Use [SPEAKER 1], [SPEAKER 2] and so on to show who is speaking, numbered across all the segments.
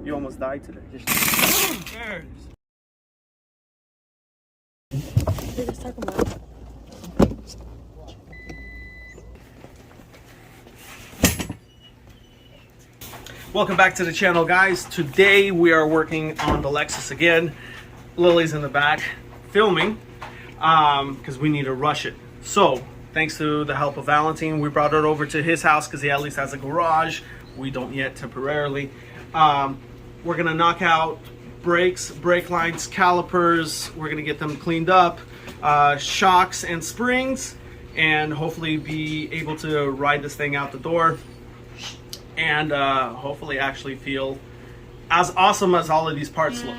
[SPEAKER 1] You almost died today.
[SPEAKER 2] Let's talk about it.
[SPEAKER 1] Welcome back to the channel, guys. Today we are working on the Lexus again. Lily's in the back filming because we need to rush it. So thanks to the help of Valentine, we brought it over to his house because he at least has a garage. We don't yet temporarily. We're gonna knock out brakes, brake lines, calipers. We're gonna get them cleaned up, shocks and springs, and hopefully be able to ride this thing out the door and hopefully actually feel as awesome as all of these parts look.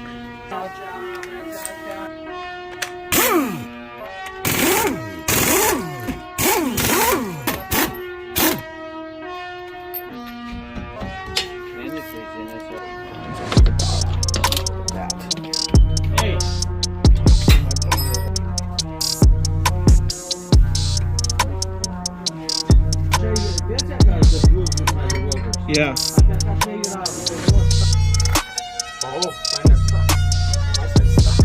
[SPEAKER 1] Yeah. Oh, fine, that's stuck. I said stuck.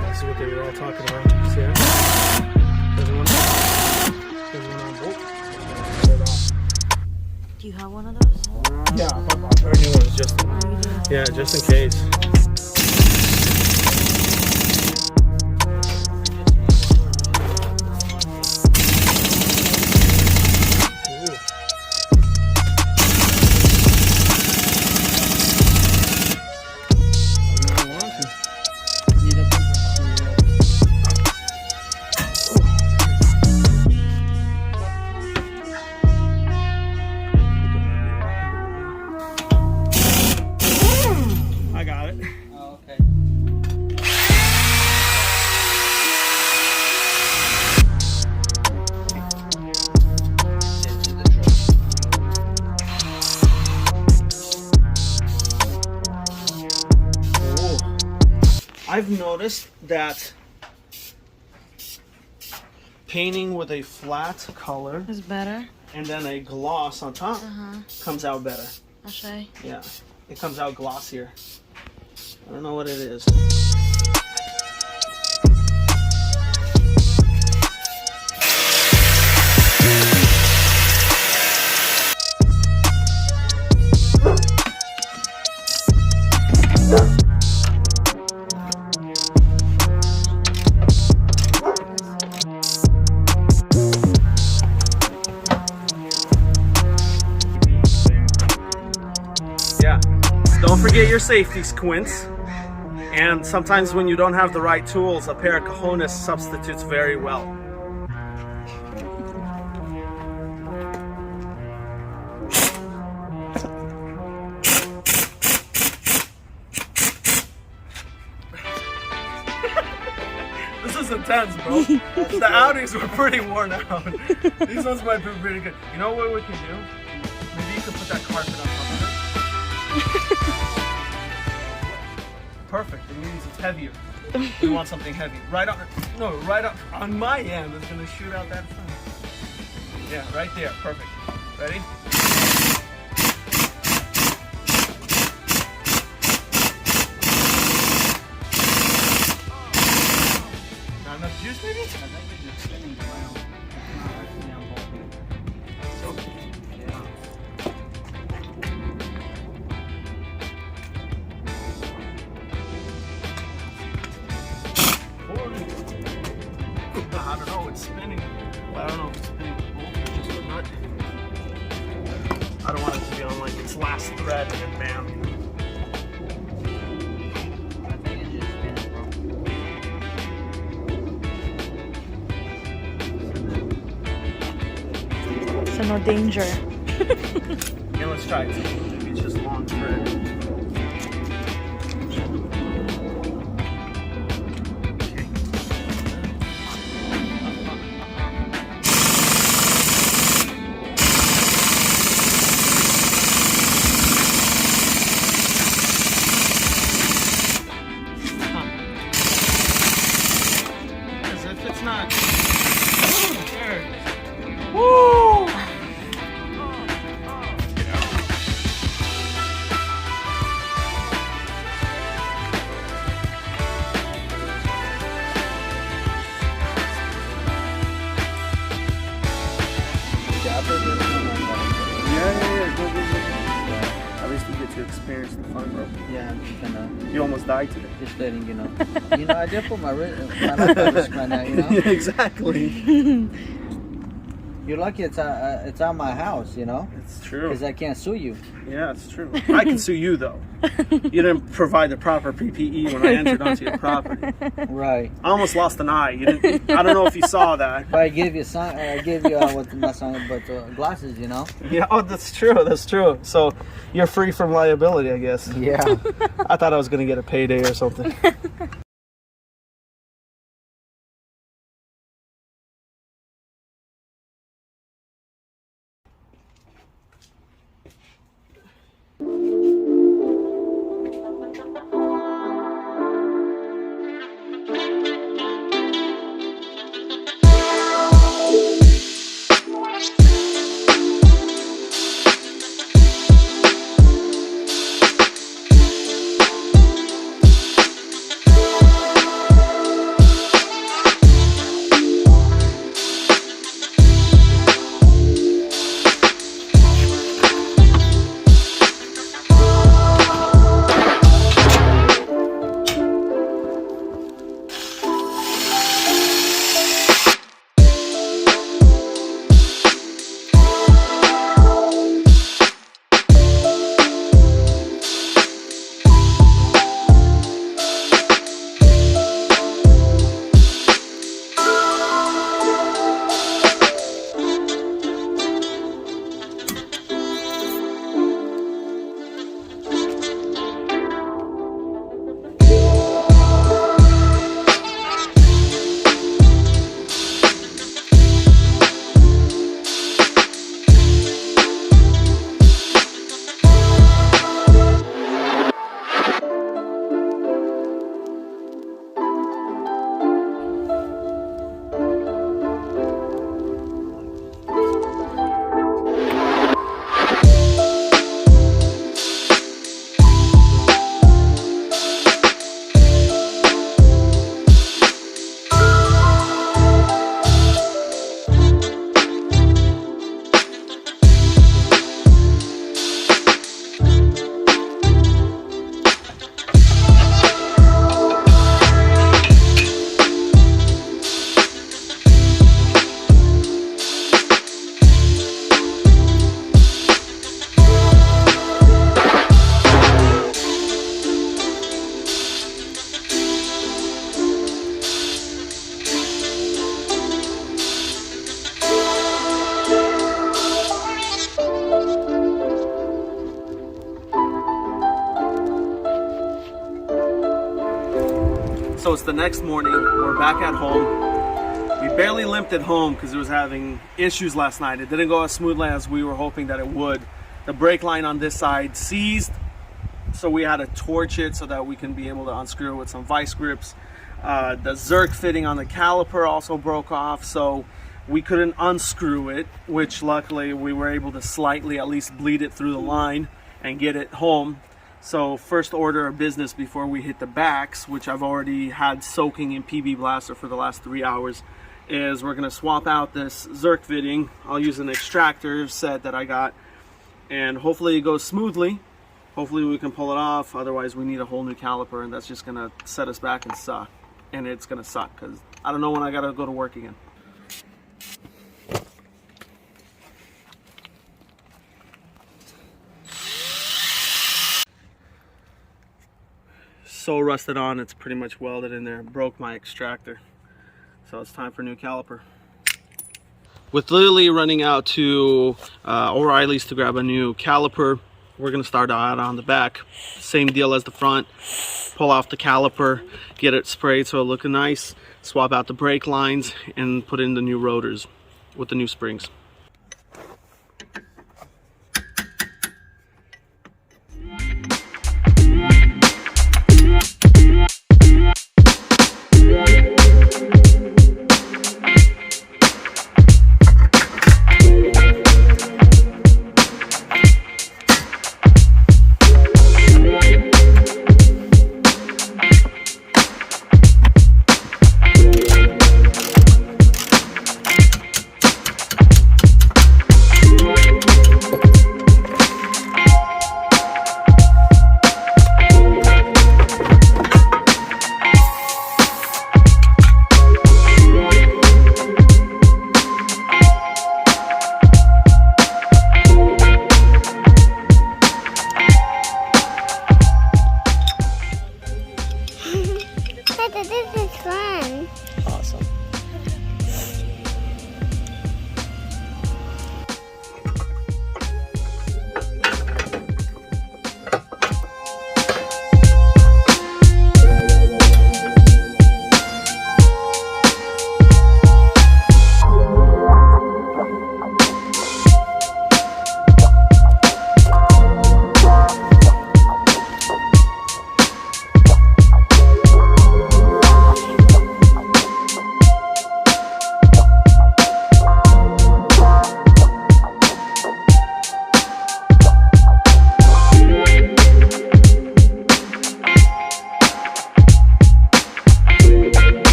[SPEAKER 1] This is what they were all talking about. See that? Doesn't want to bolt.
[SPEAKER 2] Do you have one of those?
[SPEAKER 1] Yeah, our new ones, just in case. I've noticed that painting with a flat color
[SPEAKER 2] Is better.
[SPEAKER 1] and then a gloss on top comes out better.
[SPEAKER 2] I'll show you.
[SPEAKER 1] Yeah, it comes out glossier. I don't know what it is. Don't forget your safety squints, and sometimes when you don't have the right tools, a pair of cojones substitutes very well. This is intense, bro. The Audis were pretty worn out. These ones might be pretty good. You know what we can do? Maybe you can put that carpet on top of it. Perfect. It means it's heavier. We want something heavy. Right on my end. It's gonna shoot out that front. Yeah, right there. Perfect. Ready? Not enough juice, maybe? I don't know, it's spinning. I don't know if it's spinning the bolt or just the nut. I don't want it to be on like its last thread and then bam.
[SPEAKER 3] I think it's just spinning, bro.
[SPEAKER 2] So no danger.
[SPEAKER 1] Yeah, let's try it. Maybe it's just long thread.
[SPEAKER 3] bro. Yeah, I'm just gonna.
[SPEAKER 1] You almost died today.
[SPEAKER 3] Just letting you know. You know, I did put my life at risk right now. You know.
[SPEAKER 1] Yeah, exactly.
[SPEAKER 3] You're lucky it's at my house. You know.
[SPEAKER 1] It's true.
[SPEAKER 3] Because I can't sue you.
[SPEAKER 1] Yeah, it's true. I can sue you though. You didn't provide the proper PPE when I entered onto your property.
[SPEAKER 3] Right.
[SPEAKER 1] I almost lost an eye. You didn't. I don't know if you saw that.
[SPEAKER 3] But I gave you what not sign, but glasses. You know.
[SPEAKER 1] Yeah. Oh, that's true. That's true. So you're free from liability, I guess.
[SPEAKER 3] Yeah.
[SPEAKER 1] I thought I was gonna get a payday or something. So it's the next morning, we're back at home. We barely limped it home because it was having issues last night. It didn't go as smoothly as we were hoping that it would. The brake line on this side seized, so we had to torch it so that we can be able to unscrew it with some vice grips. The Zerk fitting on the caliper also broke off, so we couldn't unscrew it, which luckily we were able to slightly at least bleed it through the line and get it home. So first order of business before we hit the backs, which I've already had soaking in PB Blaster for the last 3 hours, is we're gonna swap out this Zerk fitting. I'll use an extractor set that I got, and hopefully it goes smoothly. Hopefully we can pull it off. Otherwise we need a whole new caliper, and that's just gonna set us back and suck. And it's gonna suck because I don't know when I gotta go to work again. So rusted on, it's pretty much welded in there. Broke my extractor, so it's time for a new caliper. With Lily running out to O'Reilly's to grab a new caliper, we're gonna start out on the back. Same deal as the front. Pull off the caliper, get it sprayed so it looks nice, swap out the brake lines, and put in the new rotors with the new springs.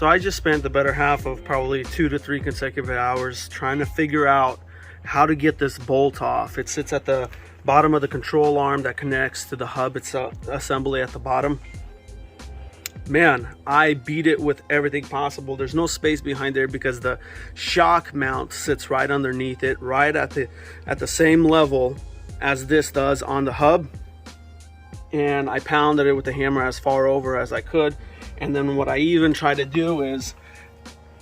[SPEAKER 1] So I just spent the better half of probably 2 to 3 consecutive hours trying to figure out how to get this bolt off. It sits at the bottom of the control arm that connects to the hub itself, assembly at the bottom. Man, I beat it with everything possible. There's no space behind there because the shock mount sits right underneath it, right at the same level as this does on the hub. And I pounded it with the hammer as far over as I could. And then what I even try to do is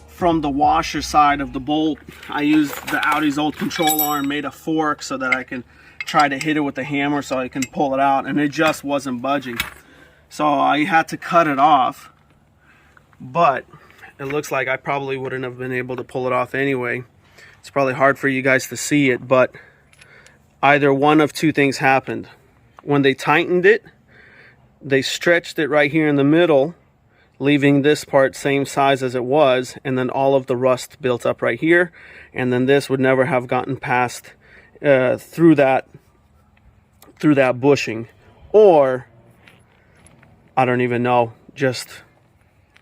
[SPEAKER 1] from the washer side of the bolt, I used the Audi's old control arm, made a fork so that I can try to hit it with the hammer so I can pull it out, and it just wasn't budging. So I had to cut it off, but it looks like I probably wouldn't have been able to pull it off anyway. It's probably hard for you guys to see it, but either one of two things happened. When they tightened it, they stretched it right here in the middle, leaving this part same size as it was, and then all of the rust built up right here, and then this would never have gotten past through that bushing. Or I don't even know, just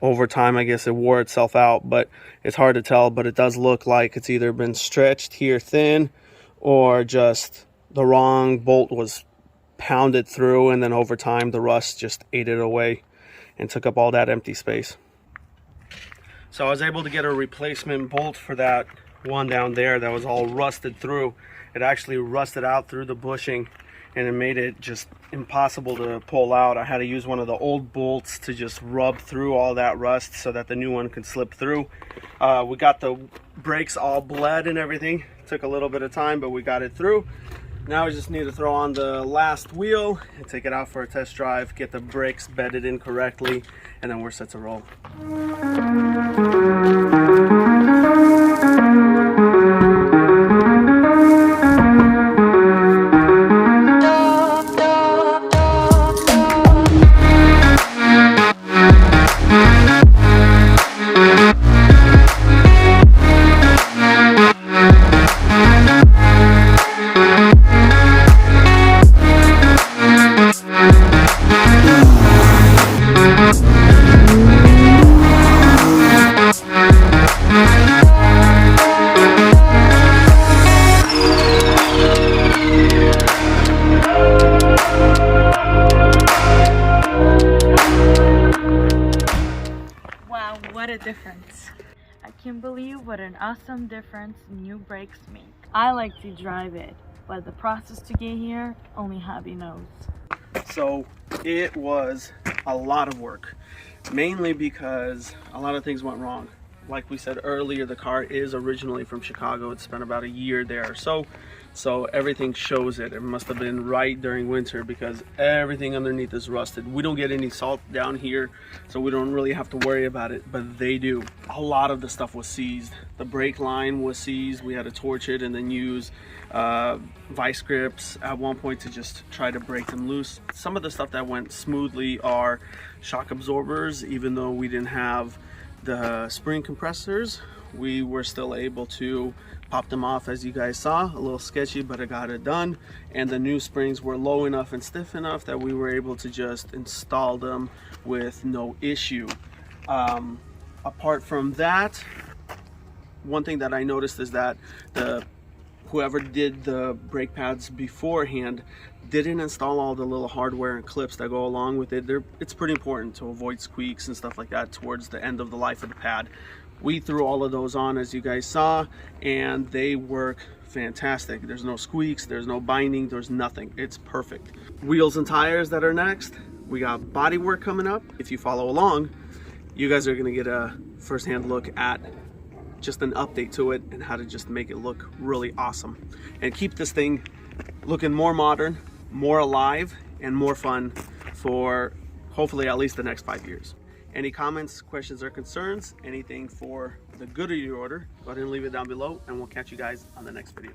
[SPEAKER 1] over time I guess it wore itself out, but it's hard to tell. But it does look like it's either been stretched here thin, or just the wrong bolt was pounded through, and then over time the rust just ate it away and took up all that empty space. So I was able to get a replacement bolt for that one down there that was all rusted through. It actually rusted out through the bushing, and it made it just impossible to pull out. I had to use one of the old bolts to just rub through all that rust so that the new one could slip through. We got the brakes all bled and everything. Took a little bit of time, but we got it through. Now we just need to throw on the last wheel and take it out for a test drive, get the brakes bedded in correctly, and then we're set to roll.
[SPEAKER 2] What a difference. I can't believe what an awesome difference new brakes make. I like to drive it, but the process to get here, only hubby knows. So it was a lot of work, mainly because a lot of things went wrong. Like we said earlier, the car is originally from Chicago. It spent about a year there, so everything shows it. It must have been right during winter because everything underneath is rusted. We don't get any salt down here, so we don't really have to worry about it, but they do. A lot of the stuff was seized. The brake line was seized. We had to torch it and then use vice grips at one point to just try to break them loose. Some of the stuff that went smoothly are shock absorbers. Even though we didn't have the spring compressors, we were still able to pop them off, as you guys saw. A little sketchy, but I got it done. And the new springs were low enough and stiff enough that we were able to just install them with no issue. Apart from that, one thing that I noticed is that whoever did the brake pads beforehand didn't install all the little hardware and clips that go along with it. It's pretty important to avoid squeaks and stuff like that towards the end of the life of the pad. We threw all of those on, as you guys saw, and they work fantastic. There's no squeaks, there's no binding, there's nothing. It's perfect. Wheels and tires that are next. We got body work coming up. If you follow along, you guys are gonna get a first-hand look at just an update to it and how to just make it look really awesome and keep this thing looking more modern, more alive, and more fun for hopefully at least the next 5 years. Any comments, questions, or concerns, anything for the good of your order, go ahead and leave it down below, and we'll catch you guys on the next video.